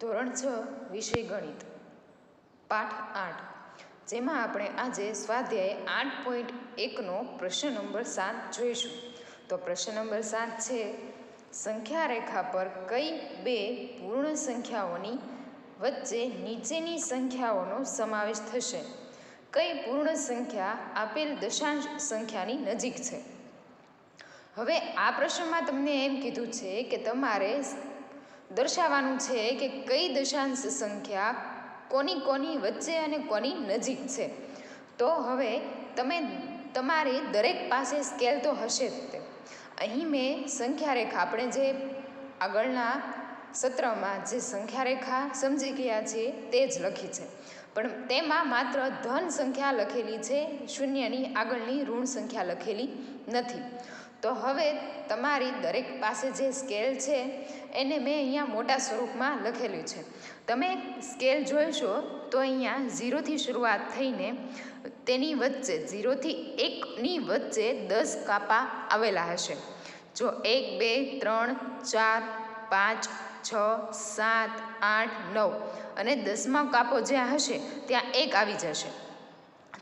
ધોરણ 6 વિષય ગણિત પાઠ 8, જેમાં આપણે આજે સ્વાધ્યાય 8.1નો પ્રશ્ન નંબર 7 જોઈશું. તો પ્રશ્ન નંબર 7 છે, સંખ્યા રેખા પર કઈ બે પૂર્ણ સંખ્યાઓની વચ્ચે નીચેની સંખ્યાઓનો સમાવેશ થશે? કઈ પૂર્ણ સંખ્યા આપેલ દશાંશ સંખ્યાની નજીક છે? હવે આ પ્રશ્નમાં તમને એમ કીધું છે કે તમારે દર્શાવવાનું છે કે કઈ દશાંશ સંખ્યા કોની કોની વચ્ચે અને કોની નજીક છે. તો હવે તમારી દરેક પાસે સ્કેલ તો હશે જ. તે અહીં મેં સંખ્યા રેખા, આપણે જે આગળના સત્રમાં જે સંખ્યા રેખા સમજી ગયા છે તે જ લખી છે, પણ તેમાં માત્ર ધન સંખ્યા લખેલી છે, શૂન્યની આગળની ઋણ સંખ્યા લખેલી નથી. તો હવે તમારી દરેક પાસે જે સ્કેલ છે એને મેં અહીંયા મોટા સ્વરૂપમાં લખેલું છે. તમે સ્કેલ જોઈશો તો અહીંયા 0થી શરૂઆત થઈને તેની વચ્ચે 0થી 1ની વચ્ચે 10 કાપા આવેલા હશે. જો 1, 2, 3, 4, 5, 6, 7, 8, 9 અને 10મો કાપો જ્યાં હશે ત્યાં 1 આવી જશે.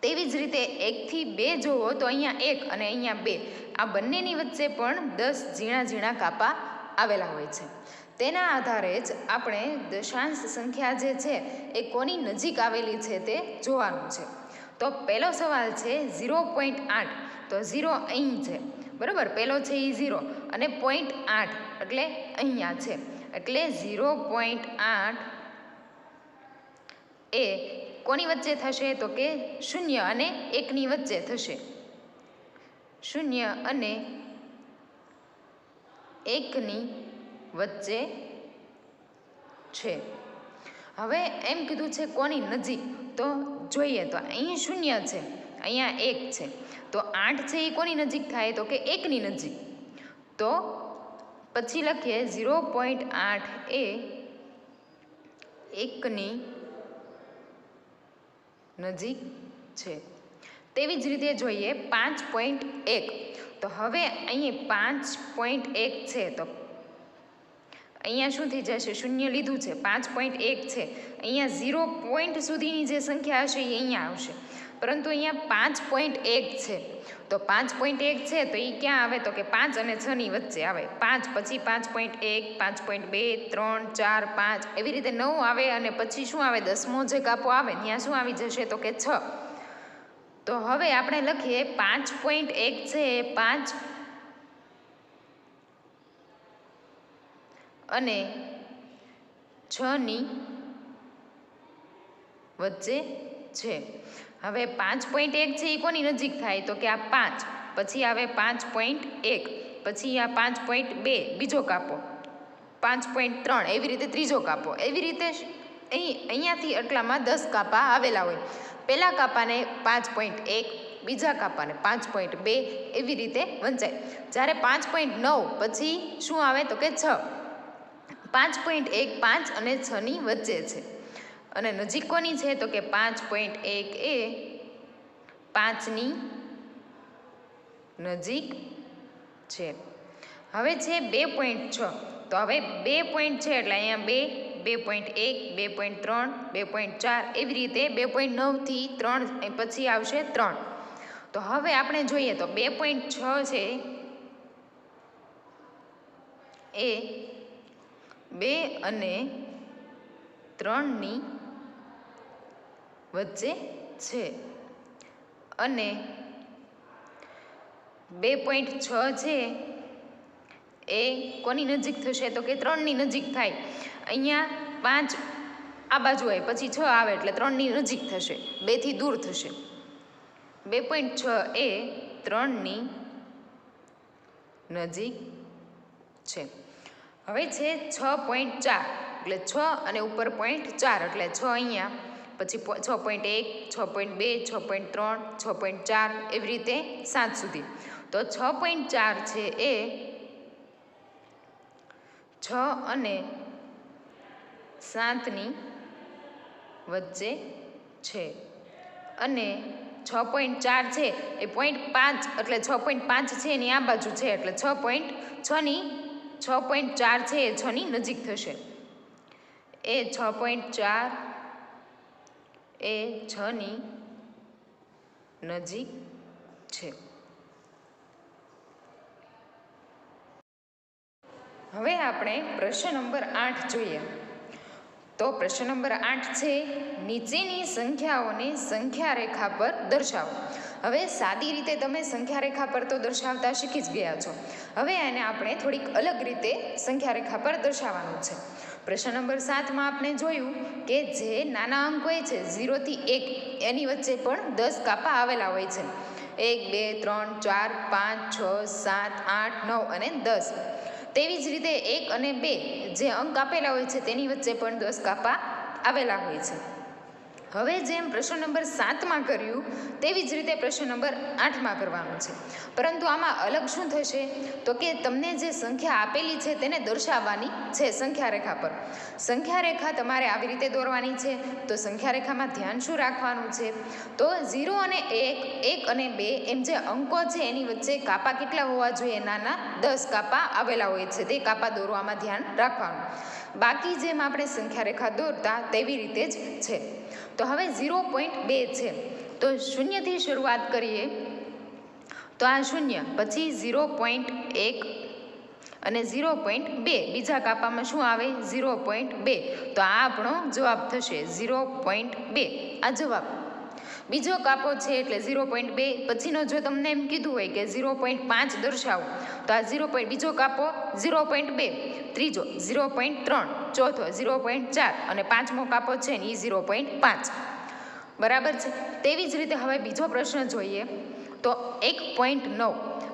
તેવી જ રીતે 1થી 2 જુઓ તો અહીંયા 1 અને અહીંયા 2, આ બંનેની વચ્ચે પણ 10 ઝીણા ઝીણા કાપા આવેલા હોય છે. તેના આધારે જ આપણે દશાંશ સંખ્યા જે છે એ કોની નજીક આવેલી છે તે જોવાનું છે. તો પહેલો સવાલ છે 0.8, તો 0 અહીં છે, બરાબર. પહેલો છે એ 0 અને 0.8 એટલે અહીંયા છે, એટલે 0.8 એ કોની વચ્ચે થશે? તો કે 0 અને 1ની વચ્ચે થશે. 0 અને 1ની વચ્ચે છે. હવે એમ કીધું છે કોની નજીક, તો જોઈએ તો અહીં 0 છે, અહીંયા 1 છે, તો 8 છે એ કોની નજીક થાય? તો કે 1ની નજીક. તો પછી લખીએ 0.8 એ 1ની નજીક છે. તેવી જ રીતે જોઈએ 5.1, તો હવે અહીં 5.1 છે, તો અહીંયા શું થઈ જશે? 0 લીધું છે, 5.1 છે, અહીંયા 0 પોઈન્ટ સુધીની જે સંખ્યા હશે એ અહીંયા આવશે, પરંતુ અહીંયા 5.1 છે. તો 5.1 છે તો એ ક્યાં આવે? તો કે 5 અને 6ની વચ્ચે આવે. 5 પછી 5.1, 5.2, 3, 4, 5 એવી રીતે 9 આવે, અને પછી શું આવે? 10મો જે કાપો આવે ત્યાં શું આવી જશે? તો કે 6. તો હવે આપણે લખીએ 5.1 છે 5 અને 6ની વચ્ચે છે. હવે 5.1 છે એ કોની નજીક થાય? તો કે આ 5, પછી આવે 5.1, પછી આ 5.2 બીજો કાપો, 5.3 એવી રીતે ત્રીજો કાપો, એવી રીતે અહીંયાથી આટલામાં 10 કાપા આવેલા હોય. પહેલા કાપાને 5.1, બીજા કાપાને 5.2 એવી રીતે વંચાય. જ્યારે 5.9 પછી શું આવે? તો કે 6. 5.1 5 અને 6ની વચ્ચે છે, અને નજીક કોની છે? તો કે 5.1 એ 5ની નજીક છે. હવે છે 2.6, તો હવે 2 પોઈન્ટ છે એટલે અહીંયા 2, 2.1, 2.3, 2.4 એવી રીતે 2.9 થી 3 પછી આવશે 3. તો હવે આપણે જોઈએ તો 2.6 છે એ 2 અને 3ની વચ્ચે છે, અને 2.6 છે એ કોની નજીક થશે? તો કે 3ની નજીક થાય. અહીંયા 5 આ બાજુ આવે, પછી 6 આવે એટલે 3ની નજીક થશે, 2થી દૂર થશે. 2.6 એ 3ની નજીક છે. હવે છે 6.4, એટલે 6 અને ઉપર 0.4 એટલે 6 અહીંયા, પછી 6.1, 6.2, 6.3, 6.4 એવી રીતે 7 સુધી. તો 6.4 છે એ 6 અને 7ની વચ્ચે છે, અને 6.4 છે એ 0.5 એટલે 6.5 છે એની આ બાજુ છે, એટલે 6.4 છે એ 6ની નજીક થશે. એ 6.4 એ 6ની નજીક છે. હવે આપણે પ્રશ્ન નંબર 8 જોઈએ. તો પ્રશ્ન નંબર 8 છે, નીચેની સંખ્યાઓને સંખ્યા રેખા પર દર્શાવો. હવે સાદી રીતે તમે સંખ્યા રેખા પર તો દર્શાવતા શીખી જ ગયા છો. હવે એને આપણે થોડીક અલગ રીતે સંખ્યા રેખા પર દર્શાવવાનું છે. પ્રશ્ન નંબર 7માં આપણે જોયું કે જે નાના અંક હોય છે 0 થી 1, એની વચ્ચે પણ 10 કાપા આવેલા હોય છે. 1 2 3 4 5 6 7 8 9 અને 10. તેવી જ રીતે 1 અને 2 જે અંક આપેલા હોય છે તેની વચ્ચે પણ 10 કાપા આવેલા હોય છે. હવે જેમ પ્રશ્ન નંબર 7માં કર્યું તેવી જ રીતે પ્રશ્ન નંબર 8માં કરવાનું છે. પરંતુ આમાં અલગ શું થશે તો કે તમને જે સંખ્યા આપેલી છે તેને દર્શાવવાની છે સંખ્યા રેખા પર. સંખ્યા રેખા તમારે આવી રીતે દોરવાની છે. તો સંખ્યા રેખામાં ધ્યાન શું રાખવાનું છે તો 0 અને 1, 1 અને 2 એમ જે અંકો છે એની વચ્ચે કાપા કેટલા હોવા જોઈએ? નાના 10 કાપા આવેલા હોય છે. તે કાપા દોરવામાં ધ્યાન રાખવાનું. બાકી જેમ આપણે સંખ્યા રેખા દોરતા તેવી રીતે જ છે. તો હવે 0.2 છે. તો શૂન્યથી શરૂઆત કરીએ તો આ 0, પછી 0.1 અને 0.2. બીજા કાપામાં શું આવે? 0.2. તો આ આપણો જવાબ થશે 0.2. આ જવાબ. બીજો કાપો છે એટલે 0.2. પછીનો જો તમને એમ કીધું હોય કે 0.5 દર્શાવો તો આ 0. બીજો કાપો 0.2, ત્રીજો 0.3, ચોથો 0.4 અને પાંચમો કાપો છે ને એ 0.5. બરાબર છે. તેવી જ રીતે હવે બીજો પ્રશ્ન જોઈએ તો 1.9.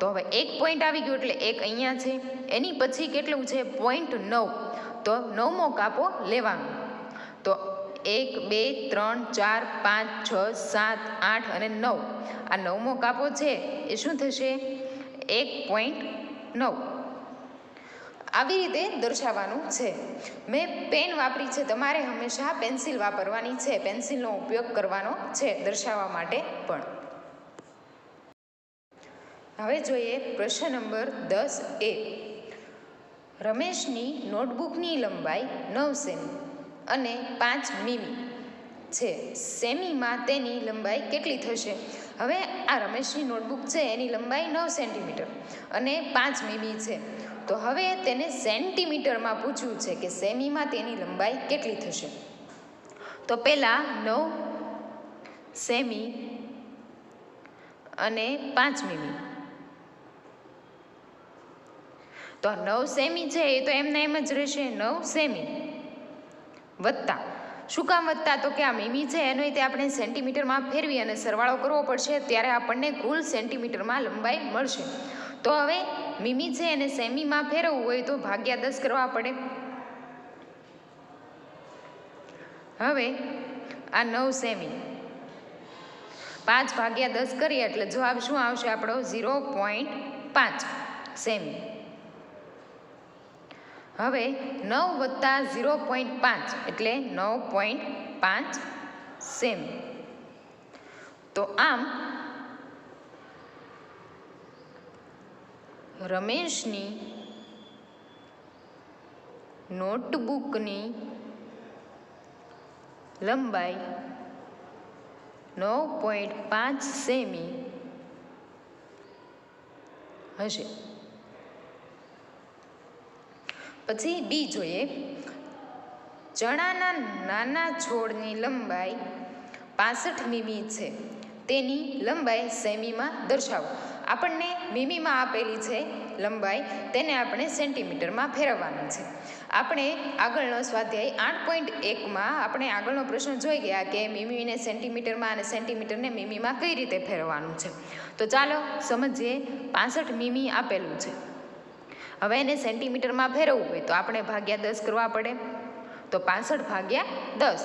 તો હવે 1 પોઈન્ટ આવી ગયો એટલે 1 અહીંયા છે. એની પછી કેટલું છે? 0.9. તો 9મો કાપો લેવાનો. તો 1 2 3 4 5 6 7 8 અને 9. આ 9મો કાપો છે એ શું થશે? 1.9. આવી રીતે દર્શાવવાનું છે. મેં પેન વાપરી છે. તમારે હંમેશા પેન્સિલ વાપરવાની છે. પેન્સિલનો ઉપયોગ કરવાનો છે દર્શાવવા માટે પણ. હવે જોઈએ પ્રશ્ન નંબર 10A. રમેશની નોટબુકની લંબાઈ 9 સેમી અને 5 મીમી છે. સેમીમાં તેની લંબાઈ કેટલી થશે? હવે આ રમેશની નોટબુક છે એની લંબાઈ 9 સેન્ટીમીટર અને 5 મીમી છે. તો હવે તેને સેન્ટીમીટરમાં પૂછ્યું છે કે સેમીમાં તેની લંબાઈ કેટલી થશે. તો પહેલાં 9 સેમી અને 5 મીમી. તો 9 સેમી છે એ તો એમને એમ જ રહેશે 9 સેમી વત્તા. શું કામ વત્તા? તો કે આ મીમી છે એનો તે આપણે સેન્ટીમીટરમાં ફેરવી અને સરવાળો કરવો પડશે ત્યારે આપણને કુલ સેન્ટીમીટરમાં લંબાઈ મળશે. તો હવે મીમી છે એને સેમીમાં ફેરવવું હોય તો ભાગ્યા 10 કરવા પડે. હવે આ 9 સેમી 5 ભાગ્યા 10 કરીએ એટલે જવાબ શું આવશે આપણો? 0.5 સેમી. હવે 9 વત્તા 0.5 એટલે 9.5 સેમી. તો આમ રમેશની નોટબુકની લંબાઈ 9.5 સેમી હશે. પછી બી જોઈએ. ચણાના નાના છોડની લંબાઈ 65 મીમી છે. તેની લંબાઈ સેમીમાં દર્શાવો. આપણને મીમીમાં આપેલી છે લંબાઈ, તેને આપણે સેન્ટીમીટરમાં ફેરવવાની છે. આપણે આગળનો સ્વાધ્યાય 8.1માં આપણે આગળનો પ્રશ્ન જોઈ ગયા કે મીમીને સેન્ટીમીટરમાં અને સેન્ટીમીટરને મીમીમાં કઈ રીતે ફેરવવાનું છે. તો ચાલો સમજીએ. 65 મીમી આપેલું છે. હવે એને સેન્ટીમીટરમાં ફેરવવું હોય તો આપણે ભાગ્યા 10 કરવા પડે. તો 65 ભાગ્યા 10.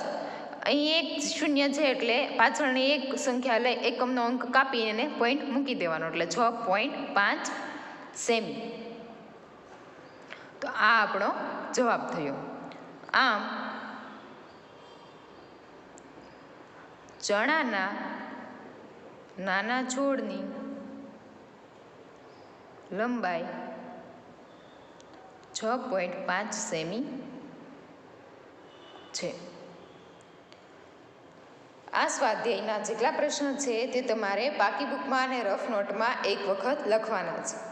અહીં એક શૂન્ય છે એટલે પાછળની એક સંખ્યા લઈ એકમનો અંક કાપી એને પોઈન્ટ મૂકી દેવાનો એટલે 6.5 સેમી. તો આ આપણો જવાબ થયો. આમ ચણાના નાના છોડની લંબાઈ 6.5 સેમી છે. આ સ્વાધ્યાયના જેટલા પ્રશ્નો છે તે તમારે પાકી બુકમાં અને રફ નોટમાં એક વખત લખવાના છે.